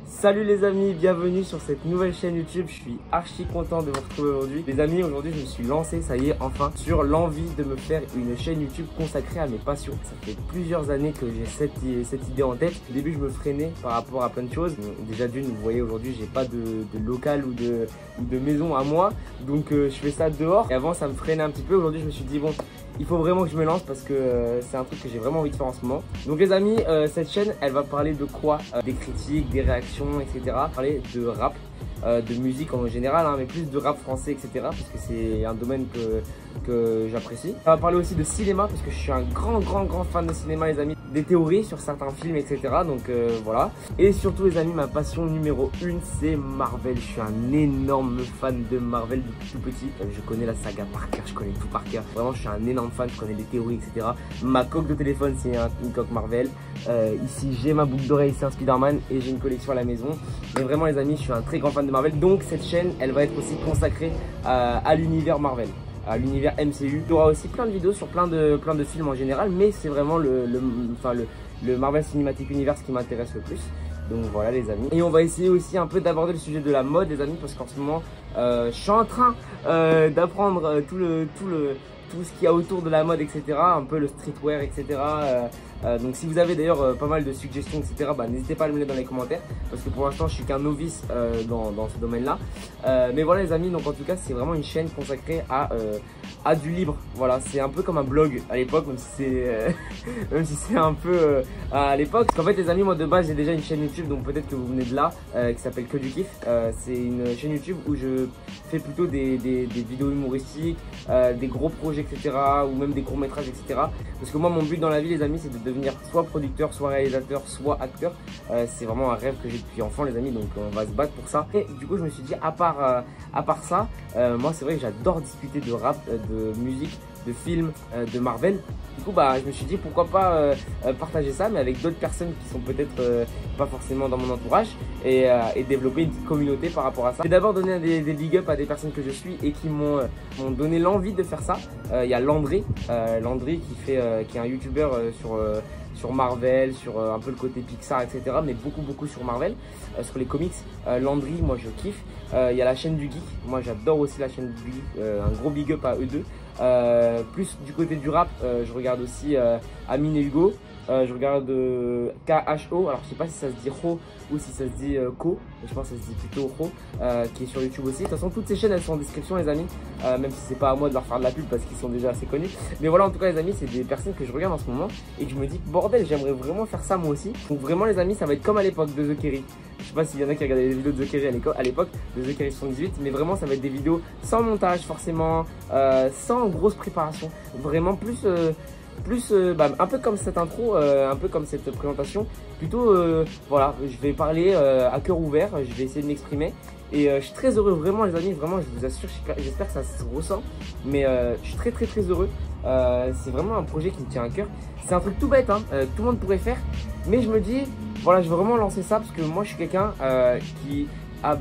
Salut les amis, bienvenue sur cette nouvelle chaîne YouTube. Je suis archi content de vous retrouver aujourd'hui. Les amis, aujourd'hui je me suis lancé, ça y est, enfin, sur l'envie de me faire une chaîne YouTube consacrée à mes passions. Ça fait plusieurs années que j'ai cette idée en tête. Au début je me freinais par rapport à plein de choses. Déjà d'une, vous voyez aujourd'hui j'ai pas de local ou de maison à moi. Donc je fais ça dehors. Et avant ça me freinait un petit peu. Aujourd'hui je me suis dit bon, il faut vraiment que je me lance parce que c'est un truc que j'ai vraiment envie de faire en ce moment. Donc les amis, cette chaîne elle va parler de quoi? Des critiques, des réactions, etc. Parler de rap, de musique en général, hein, mais plus de rap français, etc. Parce que c'est un domaine que j'apprécie. On va parler aussi de cinéma parce que je suis un grand fan de cinéma les amis. Des théories sur certains films, etc. Donc voilà. Et surtout les amis, ma passion numéro 1 c'est Marvel. Je suis un énorme fan de Marvel depuis tout petit. Je connais la saga par cœur, je connais tout par cœur. Vraiment je suis un énorme fan, je connais les théories, etc. Ma coque de téléphone c'est une coque Marvel. Ici j'ai ma boucle d'oreille, c'est un Spider-Man et j'ai une collection à la maison. Mais vraiment les amis, je suis un très grand fan de Marvel. Donc cette chaîne elle va être aussi consacrée à l'univers Marvel, à l'univers MCU. Il y aura aussi plein de vidéos sur plein de films en général, mais c'est vraiment le Marvel Cinematic Universe qui m'intéresse le plus. Donc voilà les amis. Et on va essayer aussi un peu d'aborder le sujet de la mode les amis, parce qu'en ce moment je suis en train d'apprendre tout ce qu'il y a autour de la mode, etc. Un peu le streetwear, etc. Donc si vous avez d'ailleurs pas mal de suggestions, etc. N'hésitez pas à me les mettre dans les commentaires, parce que pour l'instant je suis qu'un novice dans ce domaine là. Mais voilà les amis, donc en tout cas c'est vraiment une chaîne consacrée à du libre. Voilà, c'est un peu comme un blog à l'époque, même si c'est un peu à l'époque. Parce qu'en fait les amis, moi de base j'ai déjà une chaîne YouTube, donc peut-être que vous venez de là, qui s'appelle Que du Kiff. C'est une chaîne YouTube où je fais plutôt des vidéos humoristiques, des gros projets, etc. ou même des courts métrages, etc. Parce que moi mon but dans la vie les amis c'est de devenir soit producteur, soit réalisateur, soit acteur. C'est vraiment un rêve que j'ai depuis enfant les amis, donc on va se battre pour ça. Et du coup je me suis dit à part ça, moi c'est vrai que j'adore discuter de rap, de musique, de films, de Marvel. Du coup je me suis dit pourquoi pas partager ça, mais avec d'autres personnes qui sont peut-être pas forcément dans mon entourage, et développer une petite communauté par rapport à ça. J'ai d'abord donné des big up à des personnes que je suis et qui m'ont donné l'envie de faire ça. Il y a Landry qui est un youtubeur sur Marvel, sur un peu le côté Pixar, etc. Mais beaucoup sur Marvel, sur les comics. Landry, moi je kiffe. Il y a la chaîne du Geek, moi j'adore aussi la chaîne du Geek, un gros big up à eux deux. Plus du côté du rap, je regarde aussi Amine et Hugo. Je regarde KHO, alors je sais pas si ça se dit Ho ou si ça se dit Ko, mais je pense que ça se dit plutôt Ho, qui est sur YouTube aussi. De toute façon toutes ces chaînes elles sont en description les amis, même si c'est pas à moi de leur faire de la pub parce qu'ils sont déjà assez connus. Mais voilà, en tout cas les amis, c'est des personnes que je regarde en ce moment et que je me dis bordel, j'aimerais vraiment faire ça moi aussi. Donc vraiment les amis, ça va être comme à l'époque de The Kerry. Je sais pas s'il y en a qui regardaient les vidéos de The Kerry à l'époque, de The Kerry 78, mais vraiment ça va être des vidéos sans montage forcément, sans grosse préparation, vraiment plus un peu comme cette intro, un peu comme cette présentation, plutôt voilà, je vais parler à cœur ouvert, je vais essayer de m'exprimer. Et je suis très heureux vraiment les amis, vraiment je vous assure, j'espère que ça se ressent, mais je suis très heureux. C'est vraiment un projet qui me tient à cœur. C'est un truc tout bête, hein, tout le monde pourrait faire, mais je me dis, voilà, je veux vraiment lancer ça parce que moi je suis quelqu'un qui a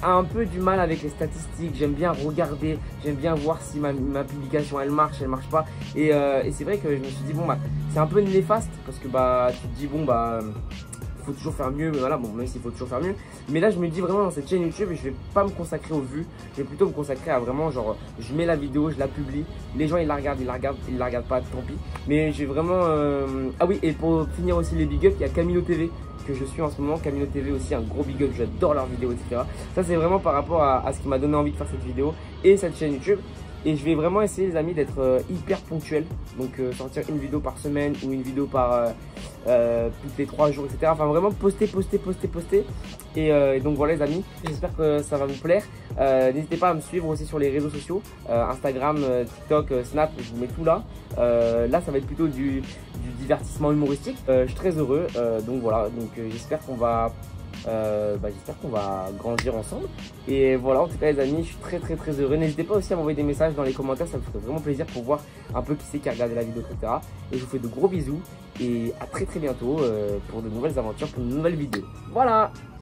un peu du mal avec les statistiques. J'aime bien regarder, j'aime bien voir si ma publication elle marche pas. Et c'est vrai que je me suis dit bon c'est un peu néfaste parce que tu te dis bon faut toujours faire mieux, mais voilà, bon, même s'il faut toujours faire mieux. Mais là, je me dis vraiment dans cette chaîne YouTube, je vais pas me consacrer aux vues, je vais plutôt me consacrer à vraiment, genre, je mets la vidéo, je la publie, les gens ils la regardent pas, tant pis. Mais j'ai vraiment. Ah oui, et pour finir aussi les big up, il y a Camino TV que je suis en ce moment. Camino TV aussi, un gros big up, j'adore leurs vidéos, etc. Ça, c'est vraiment par rapport à ce qui m'a donné envie de faire cette vidéo et cette chaîne YouTube. Et je vais vraiment essayer les amis d'être hyper ponctuel. Donc sortir une vidéo par semaine ou une vidéo par toutes les 3 jours, etc. Enfin vraiment poster. Et donc voilà les amis, j'espère que ça va vous plaire. N'hésitez pas à me suivre aussi sur les réseaux sociaux, Instagram, TikTok, Snap, je vous mets tout là. Là ça va être plutôt du divertissement humoristique. Je suis très heureux, donc voilà, donc j'espère qu'on va grandir ensemble. Et voilà, en tout cas les amis, je suis très heureux. N'hésitez pas aussi à m'envoyer des messages dans les commentaires, ça me ferait vraiment plaisir pour voir un peu qui c'est qui a regardé la vidéo, etc. Et je vous fais de gros bisous et à très bientôt pour de nouvelles aventures, pour de nouvelles vidéos. Voilà.